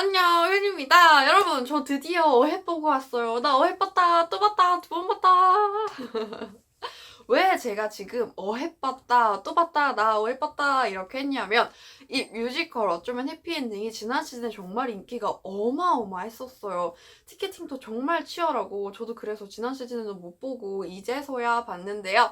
안녕, 효진입니다. 여러분, 저 드디어 어획 보고 왔어요. 나 어획 봤다, 또 봤다, 두 번 봤다. 왜 제가 지금 어획 봤다, 또 봤다, 나 어획 봤다 이렇게 했냐면 이 뮤지컬 어쩌면 해피엔딩이 지난 시즌에 정말 인기가 어마어마했었어요. 티켓팅도 정말 치열하고 저도 그래서 지난 시즌에는 못 보고 이제서야 봤는데요.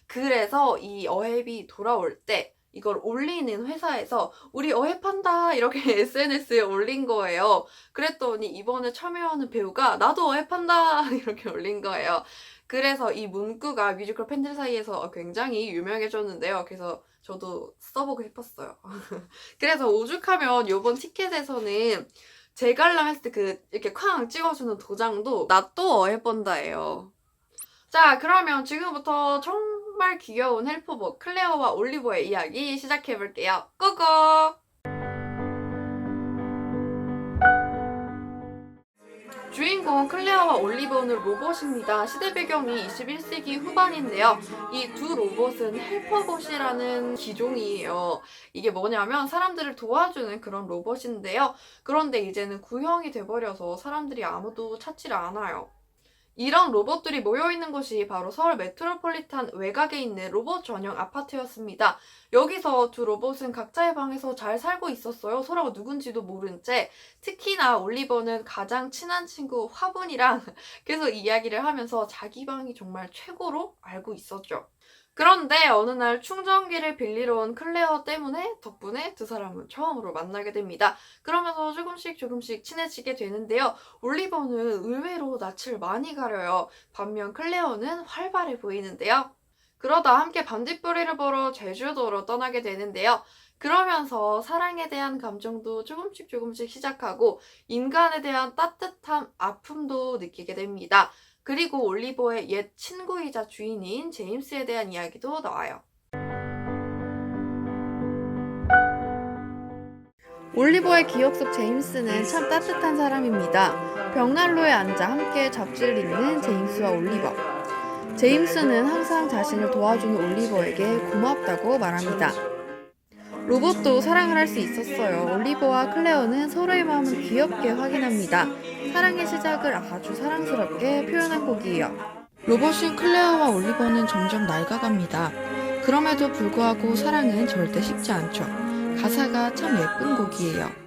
그래서 이 어획이 돌아올 때 이걸 올리는 회사에서 우리 어획한다 이렇게 SNS에 올린 거예요. 그랬더니 이번에 참여하는 배우가 나도 어획한다 이렇게 올린 거예요. 그래서 이 문구가 뮤지컬 팬들 사이에서 굉장히 유명해졌는데요. 그래서 저도 써보고 싶었어요. 그래서 오죽하면 요번 티켓에서는 재관람 했을 때 이렇게 쾅 찍어주는 도장도 나 또 어획본다예요. 자, 그러면 지금부터 정말 귀여운 헬프복 클레어와 올리버의 이야기 시작해볼게요. 고고! 주인공 클레어와 올리버는 로봇입니다. 시대 배경이 21세기 후반인데요. 이 두 로봇은 헬퍼봇이라는 기종이에요. 이게 뭐냐면 사람들을 도와주는 그런 로봇인데요. 그런데 이제는 구형이 돼버려서 사람들이 아무도 찾지를 않아요. 이런 로봇들이 모여있는 곳이 바로 서울 메트로폴리탄 외곽에 있는 로봇 전용 아파트였습니다. 여기서 두 로봇은 각자의 방에서 잘 살고 있었어요. 서로가 누군지도 모른 채. 특히나 올리버는 가장 친한 친구 화분이랑 계속 이야기를 하면서 자기 방이 정말 최고로 알고 있었죠. 그런데 어느 날 충전기를 빌리러 온 클레어 덕분에 두 사람은 처음으로 만나게 됩니다. 그러면서 조금씩 친해지게 되는데요. 올리버는 의외로 낯을 많이 가려요. 반면 클레어는 활발해 보이는데요. 그러다 함께 반딧불이를 보러 제주도로 떠나게 되는데요. 그러면서 사랑에 대한 감정도 조금씩 시작하고 인간에 대한 따뜻함, 아픔도 느끼게 됩니다. 그리고 올리버의 옛 친구이자 주인인 제임스에 대한 이야기도 나와요. 올리버의 기억 속 제임스는 참 따뜻한 사람입니다. 벽난로에 앉아 함께 잡지를 읽는 제임스와 올리버. 제임스는 항상 자신을 도와주는 올리버에게 고맙다고 말합니다. 로봇도 사랑을 할 수 있었어요. 올리버와 클레어는 서로의 마음을 귀엽게 확인합니다. 사랑의 시작을 아주 사랑스럽게 표현한 곡이에요. 로봇인 클레어와 올리버는 점점 낡아갑니다. 그럼에도 불구하고 사랑은 절대 식지 않죠. 가사가 참 예쁜 곡이에요.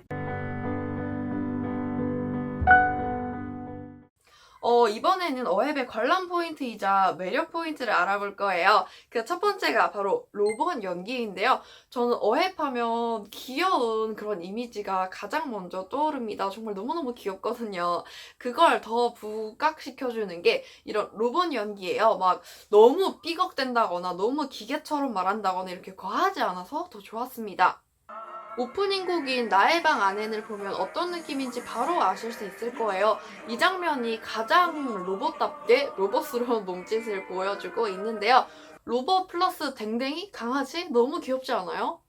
이번에는 어앱의 관람 포인트이자 매력 포인트를 알아볼 거예요. 그 첫 번째가 바로 로봇 연기인데요. 저는 어앱하면 귀여운 그런 이미지가 가장 먼저 떠오릅니다. 정말 너무너무 귀엽거든요. 그걸 더 부각시켜주는 게 이런 로봇 연기예요. 막 너무 삐걱댄다거나 너무 기계처럼 말한다거나 이렇게 과하지 않아서 더 좋았습니다. 오프닝 곡인 나의 방 안에를 보면 어떤 느낌인지 바로 아실 수 있을 거예요. 이 장면이 가장 로봇답게 로봇스러운 몸짓을 보여주고 있는데요. 로봇 플러스 댕댕이? 강아지? 너무 귀엽지 않아요?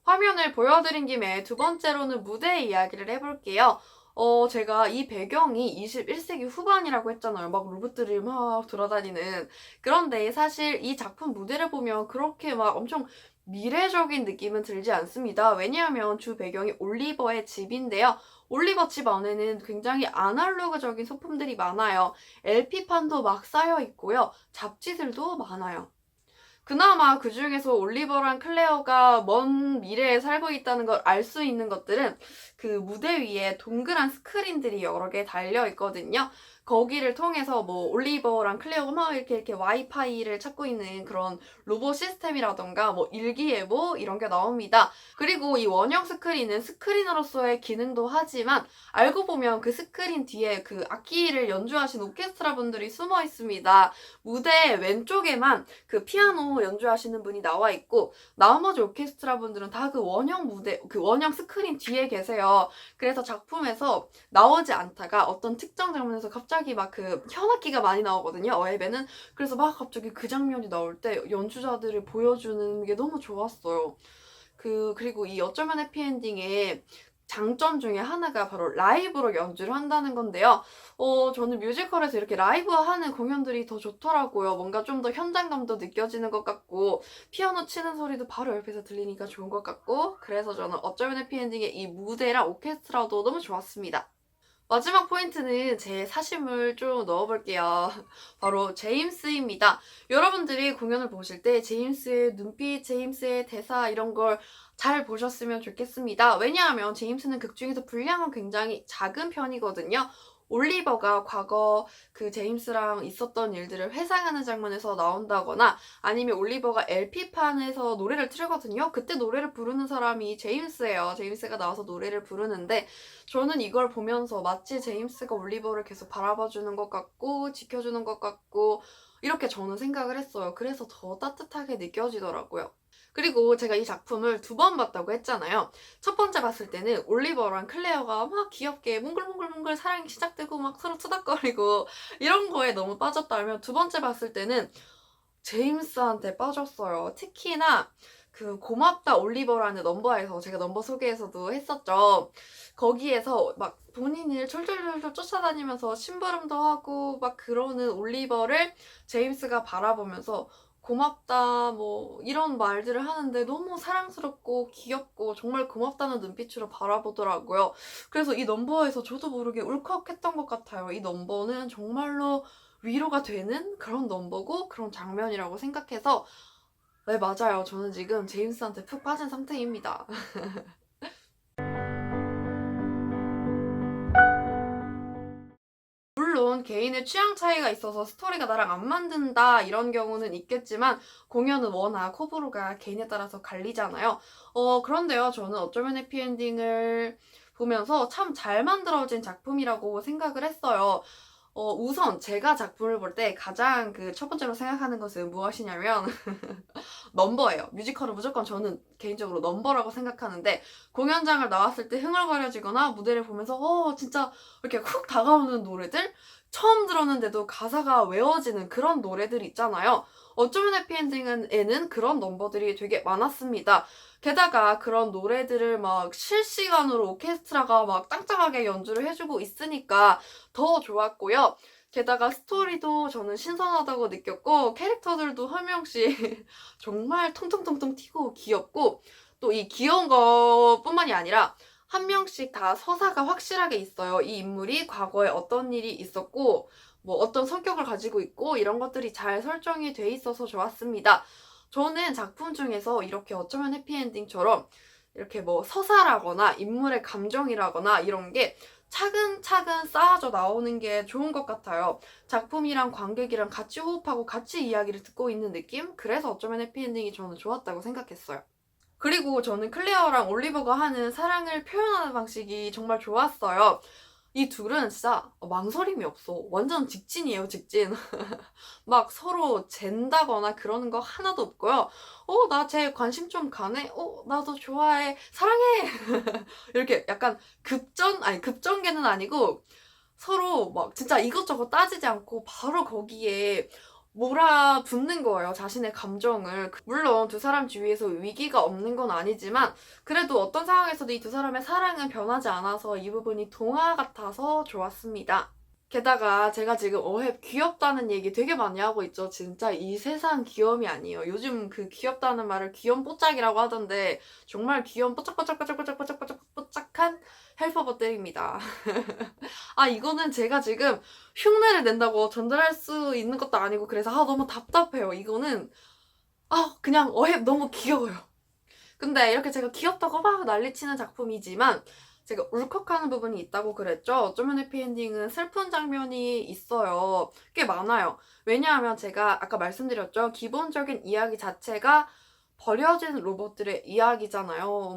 화면을 보여드린 김에 두 번째로는 무대 이야기를 해볼게요. 제가 이 배경이 21세기 후반이라고 했잖아요. 막 로봇들이 막 돌아다니는. 그런데 사실 이 작품 무대를 보면 그렇게 막 엄청 미래적인 느낌은 들지 않습니다. 왜냐하면 주 배경이 올리버의 집인데요. 올리버 집 안에는 굉장히 아날로그적인 소품들이 많아요. LP판도 막 쌓여 있고요. 잡지들도 많아요. 그나마 그 중에서 올리버랑 클레어가 먼 미래에 살고 있다는 걸 알 수 있는 것들은 그 무대 위에 동그란 스크린들이 여러 개 달려 있거든요. 거기를 통해서 뭐 올리버랑 클레어가 막 이렇게 와이파이를 찾고 있는 그런 로봇 시스템이라던가 뭐 일기예보 이런 게 나옵니다. 그리고 이 원형 스크린은 스크린으로서의 기능도 하지만 알고 보면 그 스크린 뒤에 그 악기를 연주하신 오케스트라 분들이 숨어 있습니다. 무대 왼쪽에만 그 피아노 연주하시는 분이 나와 있고 나머지 오케스트라 분들은 다 그 원형 무대, 그 원형 스크린 뒤에 계세요. 그래서 작품에서 나오지 않다가 어떤 특정 장면에서 갑자기 막 그 현악기가 많이 나오거든요. 어앱에는. 그래서 막 갑자기 그 장면이 나올 때 연주자들을 보여주는 게 너무 좋았어요. 그리고 이 어쩌면 해피엔딩에 장점 중에 하나가 바로 라이브로 연주를 한다는 건데요. 저는 뮤지컬에서 이렇게 라이브하는 공연들이 더 좋더라고요. 뭔가 좀 더 현장감도 느껴지는 것 같고 피아노 치는 소리도 바로 옆에서 들리니까 좋은 것 같고 그래서 저는 어쩌면 해피엔딩의 이 무대랑 오케스트라도 너무 좋았습니다. 마지막 포인트는 제 사심을 좀 넣어볼게요. 바로 제임스입니다. 여러분들이 공연을 보실 때 제임스의 눈빛, 제임스의 대사 이런 걸 잘 보셨으면 좋겠습니다. 왜냐하면 제임스는 극 중에서 분량은 굉장히 작은 편이거든요. 올리버가 과거 그 제임스랑 있었던 일들을 회상하는 장면에서 나온다거나 아니면 올리버가 LP판에서 노래를 틀거든요. 그때 노래를 부르는 사람이 제임스예요. 제임스가 나와서 노래를 부르는데 저는 이걸 보면서 마치 제임스가 올리버를 계속 바라봐주는 것 같고 지켜주는 것 같고 이렇게 저는 생각을 했어요. 그래서 더 따뜻하게 느껴지더라고요. 그리고 제가 이 작품을 2번 봤다고 했잖아요. 첫 번째 봤을 때는 올리버랑 클레어가 막 귀엽게 몽글몽글몽글 사랑이 시작되고 막 서로 투닥거리고 이런 거에 너무 빠졌다면 두 번째 봤을 때는 제임스한테 빠졌어요. 특히나 그 고맙다 올리버라는 넘버에서 제가 넘버 소개에서도 했었죠. 거기에서 막 본인을 졸졸졸졸 쫓아다니면서 심부름도 하고 막 그러는 올리버를 제임스가 바라보면서 고맙다 뭐 이런 말들을 하는데 너무 사랑스럽고 귀엽고 정말 고맙다는 눈빛으로 바라보더라고요. 그래서 이 넘버에서 저도 모르게 울컥했던 것 같아요. 이 넘버는 정말로 위로가 되는 그런 넘버고 그런 장면이라고 생각해서 네, 맞아요. 저는 지금 제임스한테 푹 빠진 상태입니다. 물론 개인의 취향 차이가 있어서 스토리가 나랑 안 맞는다 이런 경우는 있겠지만 공연은 워낙 호불호가 개인에 따라서 갈리잖아요. 그런데요. 저는 어쩌면 해피엔딩을 보면서 참 잘 만들어진 작품이라고 생각을 했어요. 우선 제가 작품을 볼 때 가장 그 첫 번째로 생각하는 것은 무엇이냐면 넘버예요. 뮤지컬은 무조건 저는 개인적으로 넘버라고 생각하는데 공연장을 나왔을 때 흥얼거려지거나 무대를 보면서 진짜 이렇게 훅 다가오는 노래들 처음 들었는데도 가사가 외워지는 그런 노래들 있잖아요. 어쩌면 해피엔딩에는 그런 넘버들이 되게 많았습니다. 게다가 그런 노래들을 막 실시간으로 오케스트라가 막 짱짱하게 연주를 해주고 있으니까 더 좋았고요. 게다가 스토리도 저는 신선하다고 느꼈고 캐릭터들도 한 명씩 정말 통통통통 튀고 귀엽고 또 이 귀여운 것뿐만이 아니라 한 명씩 다 서사가 확실하게 있어요. 이 인물이 과거에 어떤 일이 있었고 뭐 어떤 성격을 가지고 있고 이런 것들이 잘 설정이 돼 있어서 좋았습니다. 저는 작품 중에서 이렇게 어쩌면 해피엔딩처럼 이렇게 뭐 서사라거나 인물의 감정이라거나 이런 게 차근차근 쌓아져 나오는 게 좋은 것 같아요. 작품이랑 관객이랑 같이 호흡하고 같이 이야기를 듣고 있는 느낌? 그래서 어쩌면 해피엔딩이 저는 좋았다고 생각했어요. 그리고 저는 클레어랑 올리버가 하는 사랑을 표현하는 방식이 정말 좋았어요. 이 둘은 진짜 망설임이 없어. 완전 직진이에요, 직진. 막 서로 잰다거나 그러는 거 하나도 없고요. 나 쟤 관심 좀 가네? 나도 좋아해. 사랑해! 이렇게 약간 급전개는 아니고 서로 막 진짜 이것저것 따지지 않고 바로 거기에 몰아붙는 거예요. 자신의 감정을. 물론 두 사람 주위에서 위기가 없는 건 아니지만 그래도 어떤 상황에서도 이 두 사람의 사랑은 변하지 않아서 이 부분이 동화 같아서 좋았습니다. 게다가 제가 지금 어헵 귀엽다는 얘기 되게 많이 하고 있죠. 진짜 이 세상 귀염이 아니에요. 요즘 그 귀엽다는 말을 귀염뽀짝이라고 하던데 정말 귀염 뽀짝뽀짝뽀짝뽀짝뽀짝뽀짝한 헬퍼버들입니다. 이거는 제가 지금 흉내를 낸다고 전달할 수 있는 것도 아니고 그래서 너무 답답해요. 이거는 그냥 어헵 너무 귀여워요. 근데 이렇게 제가 귀엽다고 막 난리치는 작품이지만 제가 울컥하는 부분이 있다고 그랬죠. 어쩌면 해피엔딩은 슬픈 장면이 있어요. 꽤 많아요. 왜냐하면 제가 아까 말씀드렸죠. 기본적인 이야기 자체가 버려진 로봇들의 이야기잖아요.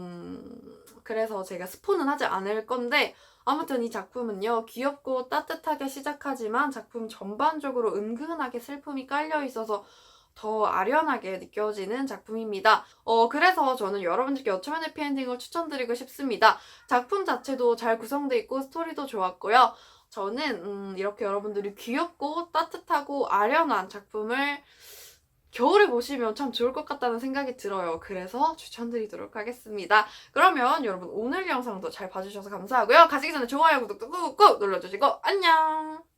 그래서 제가 스포는 하지 않을 건데 아무튼 이 작품은요. 귀엽고 따뜻하게 시작하지만 작품 전반적으로 은근하게 슬픔이 깔려 있어서 더 아련하게 느껴지는 작품입니다. 그래서 저는 여러분들께 어쩌면 해피엔딩을 추천드리고 싶습니다. 작품 자체도 잘 구성되어 있고 스토리도 좋았고요. 저는 이렇게 여러분들이 귀엽고 따뜻하고 아련한 작품을 겨울에 보시면 참 좋을 것 같다는 생각이 들어요. 그래서 추천드리도록 하겠습니다. 그러면 여러분 오늘 영상도 잘 봐주셔서 감사하고요. 가시기 전에 좋아요, 구독도 꾹꾹 눌러주시고 안녕!